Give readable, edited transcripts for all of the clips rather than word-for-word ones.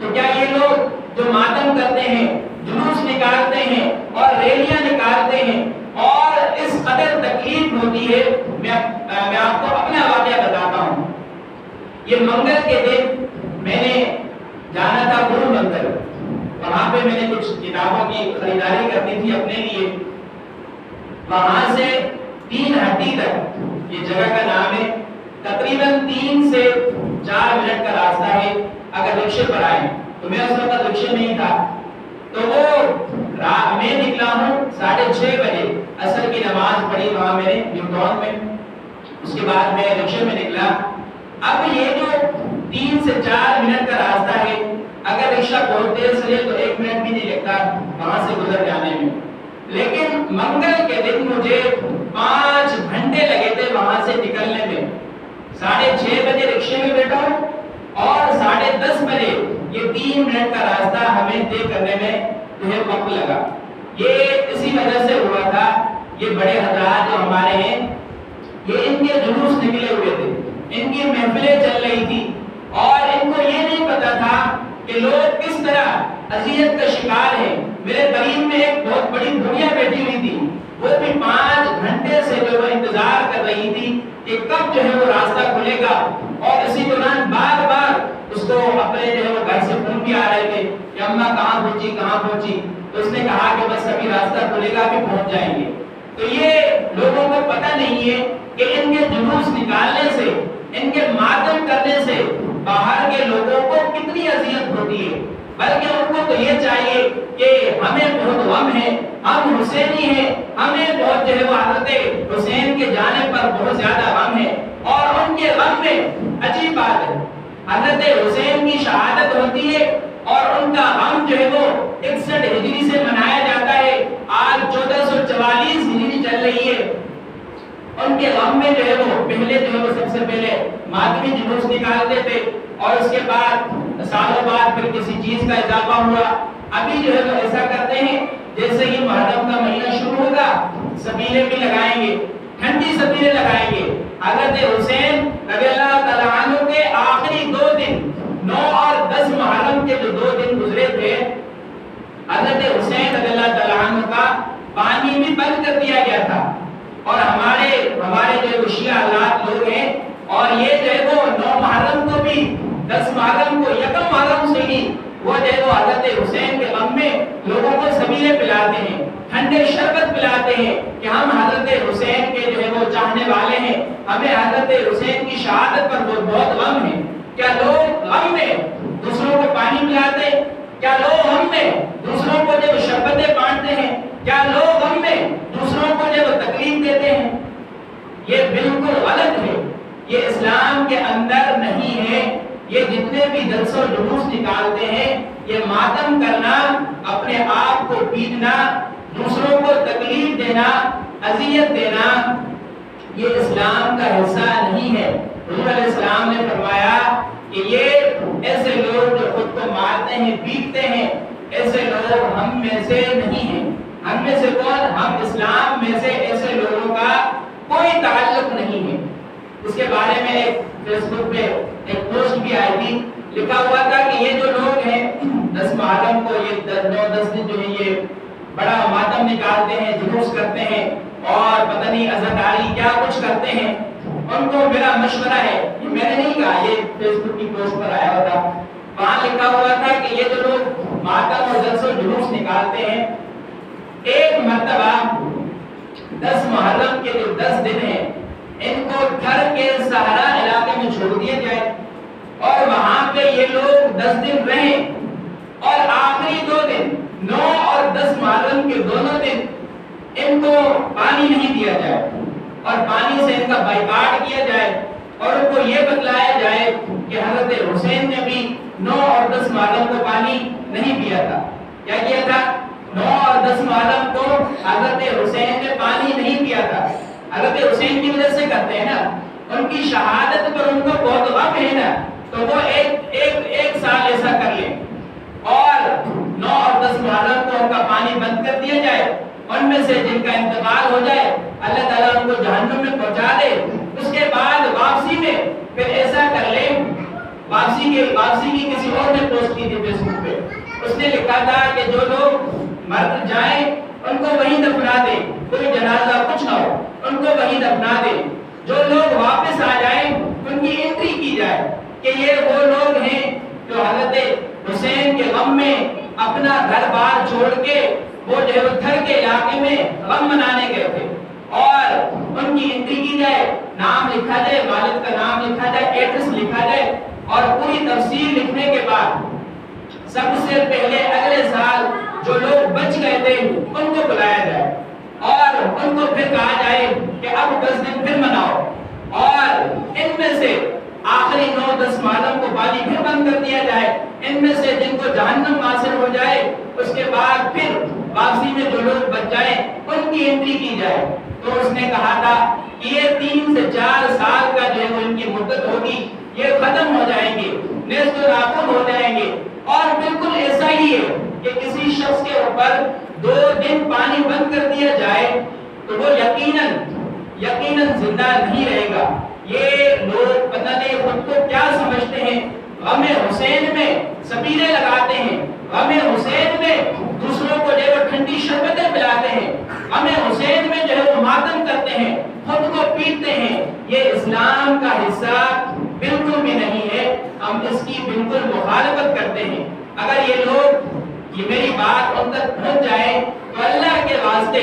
تو کیا یہ لوگ جو ماتم کرتے ہیں، جلوس نکالتے ہیں اور ریلیاں نکالتے ہیں اور اس قدر تکلیف ہوتی ہے، میں آپ کو اپنا واقعہ بتاتا ہوں۔ یہ منگل کے دن میں نے جانا تھا گرو مندر، وہاں پہ میں نے کچھ کتابوں کی خریداری کرنی تھی اپنے لیے۔ وہاں سے 3 ہٹی تک، یہ جگہ کا نام ہے، تقریباً 3 سے 4 منٹ کا راستہ ہے اگر رکشے پر آئے تو۔ میں اس وقت رکشے نہیں تھا، تو وہ میں نکلا ہوں 6:30 بجے، عصر کی نماز پڑھی وہاں میں نے نیوٹن میں، اس کے بعد میں رکشے میں نکلا۔ اب یہ جو 3 سے 4 منٹ کا راستہ ہے، اگر رکشہ بہت تیز چلے تو 1 منٹ بھی نہیں لگتا وہاں سے گزر جانے میں، لیکن منگل کے دن مجھے 5 گھنٹے لگے تھے وہاں سے نکلنے میں۔ 6:30 بجے رکشے میں بیٹھا ہوں اور 10:30 بجے یہ 3 منٹ کا راستہ ہمیں طے کرنے میں مجھے وقت لگا۔ یہ اسی وجہ سے ہوا تھا، یہ بڑے حضرات جو ہمارے ہیں، یہ ان کے جلوس نکلے ہوئے تھے، ان کی محفلیں چل رہی تھی اور ان کو یہ نہیں پتا تھا کہ لوگ کس طرح اذیت کا شکار ہیں۔ میرے قریب میں ایک بہت بڑی بھوڑیا بیٹھی ہوئی تھی، وہ بھی 5 گھنٹے سے جو وہ انتظار کر رہی تھی کہ کب جو ہے وہ راستہ کھلے گا، اور اسی دوران بار بار اس کو اپنے جو ہے وہ گھر سے فون بھی آ رہے تھے کہ اماں کہاں پہنچی، تو اس نے کہا کہ بس ابھی راستہ کھلے گا، ابھی پہنچ جائیں گے۔ تو یہ لوگوں کو پتہ نہیں ہے کہ ان کے جلوس نکالنے سے، ان کے ماتم کرنے سے باہر کے لوگوں کو کتنی اذیت ہوتی ہے، بلکہ ان کو تو یہ چاہیے کہ ہمیں بہت غم ہے، ہم حسینی ہیں، ہمیں بہت جو ہے وہ حضرت حسین کے جانے پر بہت زیادہ غم ہے۔ اور ان کے غم میں عجیب بات ہے، حضرت حسین کی شہادت ہوتی ہے اور ان کا غم جو ہے وہ 61 ہجری سے منایا جاتا ہے، آج 1444 ہجری چل رہی ہے۔ ان کے غم میں جو ہے وہ پہلے جو ہے وہ سب سے پہلے ماتمی جلوس نکالتے تھے، اور اس کے بعد سالوں بعد پھر کسی چیز کا اضافہ ہوا۔ ابھی جو ہے وہ ایسا کرتے ہیں جیسے ہی محرم کا مہینہ شروع ہوگا سبیلے بھی لگائیں گے، ٹھنڈی سبیلے لگائیں گے۔ حضرت حسین رضی اللہ تعالیٰ عنہ کے آخری 2 دن 9 اور 10 محرم کے جو 2 دن گزرے تھے، حضرت حسین رضی اللہ تعالیٰ عنہ کا پانی بھی بند کر دیا گیا تھا، اور ہمارے جو شیعہ حضرات لوگ ہیں، اور یہ جو ہے وہ 9 محرم کو بھی 10 محرم کو 1 محرم سے ہی وہ جو ہے وہ حضرت حسین کے غم میں لوگوں کو سبیلے پلاتے ہیں، ٹھنڈے شربت پلاتے ہیں کہ ہم حضرت حسین کے جو ہے وہ چاہنے والے ہیں، ہمیں حضرت حسین کی شہادت پر بہت غم ہے۔ کیا لوگ غم میں دوسروں کو پانی پلاتے ہیں؟ کیا لوگ غم میں دوسروں کو جو شربتیں بانٹتے ہیں؟ کیا لوگ غم میں دوسروں کو جو تکلیف دیتے ہیں؟ یہ بالکل غلط ہے، یہ اسلام کے اندر نہیں ہے۔ یہ جتنے بھی جلسے و جلوس نکالتے ہیں، یہ ماتم کرنا، اپنے آپ کو پیٹنا، دوسروں کو تکلیف دینا، اذیت دینا، یہ اسلام کا حصہ نہیں ہے۔ حضور علیہ السلام نے فرمایا کہ یہ ایسے لوگ جو خود کو مارتے ہیں، پیٹتے ہیں، ایسے لوگ ہم میں سے نہیں ہیں۔ ہم میں سے کون؟ ہم اسلام میں سے ایسے لوگوں کا کوئی تعلق نہیں ہے۔ اس کے بارے میں ایک فیس بک پہ ایک پوسٹ بھی آئی تھی، لکھا ہوا تھا کہ یہ جو لوگ ہیں 10 محرم کو یہ 9-10 دن جو ہے یہ بڑا ماتم نکالتے ہیں، جلوس کرتے ہیں اور پتہ نہیں عزاداری کیا کچھ کرتے ہیں، ان کو میرا مشورہ ہے، یہ میں نے نہیں کہا، یہ فیس بک کی پوسٹ پر آیا ہوا تھا، وہاں لکھا ہوا تھا کہ یہ جو لوگ ماتم اور جلسے و جلوس نکالتے ہیں، ایک مرتبہ 10 محرم کے جو 10 دن ہیں ان کو گھر کے صحرا علاقے میں چھوڑ دیا جائے اور وہاں پہ یہ لوگ 10 دن رہیں، اور آخری 2 دن 9 اور 10 محرم کے دونوں دن ان کو پانی نہیں دیا جائے اور پانی سے ان کا بائیکاٹ کیا جائے، اور ان کو یہ بتلایا جائے کہ حضرت حسین نے بھی 9 اور 10 محرم کو پانی نہیں پیا تھا۔ کیا کیا تھا؟ 9 اور 10 محرم کو حضرت حسین نے پانی نہیں پیا تھا۔ حضرت حسین کی وجہ سے کرتے ہیں نا، ان کی شہادت پر ان کو بہت غم ہے نا، تو وہ ایک سال ایسا کر لیں اور 9 اور 10 محرم کو ان کا پانی بند کر دیا جائے، ان میں سے جن کا انتقال ہو جائے اللہ تعالیٰ ان کو جہنم میں پہنچا دے، اس کے بعد واپسی میں پھر ایسا کر لیں۔ واپسی کی کسی اور نے پوسٹ کی تھی فیس لکھا تھا کہ جو لوگ مر جائیں ان کو وہیں دفنا دیں، کوئی جنازہ کچھ نہ ہو، ان کو وہیں دفنا دیں، جو لوگ واپس آ جائیں ان کی انٹری کی جائے کہ یہ وہ لوگ ہیں جو حضرت حسین کے غم میں اپنا گھر بار چھوڑ کے وہ جو ہے تھر کے علاقے میں غم منانے گئے تھے، اور ان کی انٹری کی جائے، نام لکھا جائے، والد کا نام لکھا جائے، ایڈریس لکھا جائے، اور پوری تفصیل لکھنے کے بعد سب سے پہلے اگلے سال جو لوگ بچ گئے تھے ان کو بلایا جائے اور ان کو پھر کہا جائے کہ اب 10 دن پھر مناؤ، اور ان میں سے آخری 9-10 معلوم کو پانی پھر بند کر دیا جائے، ان میں سے جن کو جہنم حاصل ہو جائے اس کے بعد پھر واپسی میں جو لوگ بچ جائیں ان کی انٹری کی جائے۔ تو اس نے کہا تھا کہ یہ 3 سے 4 سال کا جو ہے ان کی مدت ہوگی، یہ ختم ہو جائیں گے، نیست و نابود ہو جائیں گے، اور بالکل ایسا ہی ہے کہ کسی شخص کے اوپر 2 دن پانی بند کر دیا جائے تو وہ یقیناً زندہ نہیں رہے گا۔ یہ لوگ پتہ نہیں خود کو کیا سمجھتے ہیں، غم حسین میں سبیلے لگاتے ہیں، غم حسین میں دوسروں کو جو ہے ٹھنڈی شربتیں پلاتے ہیں، غم حسین میں جو ہے وہ ماتم کرتے ہیں، خود کو پیٹتے ہیں۔ یہ اسلام کا حصہ بالکل بھی نہیں ہے، ہم اس کی بالکل مخالفت کرتے ہیں۔ اگر یہ لوگ یہ میری بات ان تک پہنچ جائے تو اللہ کے واسطے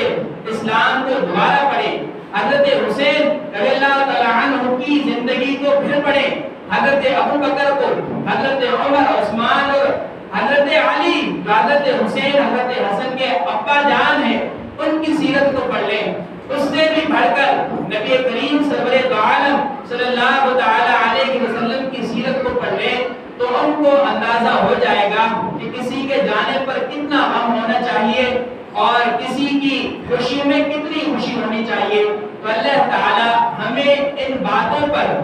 اسلام کو دوبارہ پڑھیں، حضرت حسین رضی اللہ تعالیٰ عنہ کی زندگی کو پھر پڑھیں، حضرت ابو بکر کو، حضرت عمر، عثمان اور حضرت علی، حضرت حسین حضرت حسن کے ابا جان ہیں، ان کی سیرت کو پڑھ لیں۔ اس سے بھی بڑھ کر نبی کریم سرور عالم صلی اللہ تعالی علیہ وسلم کی سیرت کو پڑھ لیں تو ان کو اندازہ ہو جائے گا کہ کسی کے جانے پر کتنا غم ہونا چاہیے اور کسی کی خوشی میں کتنی خوشی ہونی چاہیے۔ تو اللہ تعالی ہمیں ان باتوں پر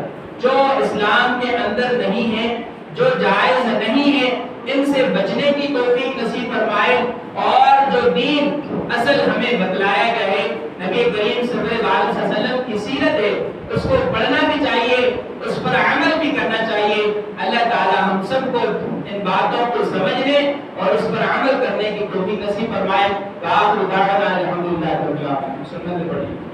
جو اسلام کے اندر نہیں ہے، جو جائز نہیں ہے، ان سے بچنے کی توفیق نصیب فرمائے، اور جو دین اصل ہمیں بتلایا گیا ہے، نبی کریم صلی اللہ علیہ وسلم کی سیرت ہے، اس کو پڑھنا بھی چاہیے، اس پر عمل بھی کرنا چاہیے۔ اللہ تعالی ہم سب کو ان باتوں کو سمجھنے اور اس پر عمل کرنے کی توفیق نصیب فرمائے۔ آخر دعوانا الحمدللہ رب العالمین۔ سنت پڑھی۔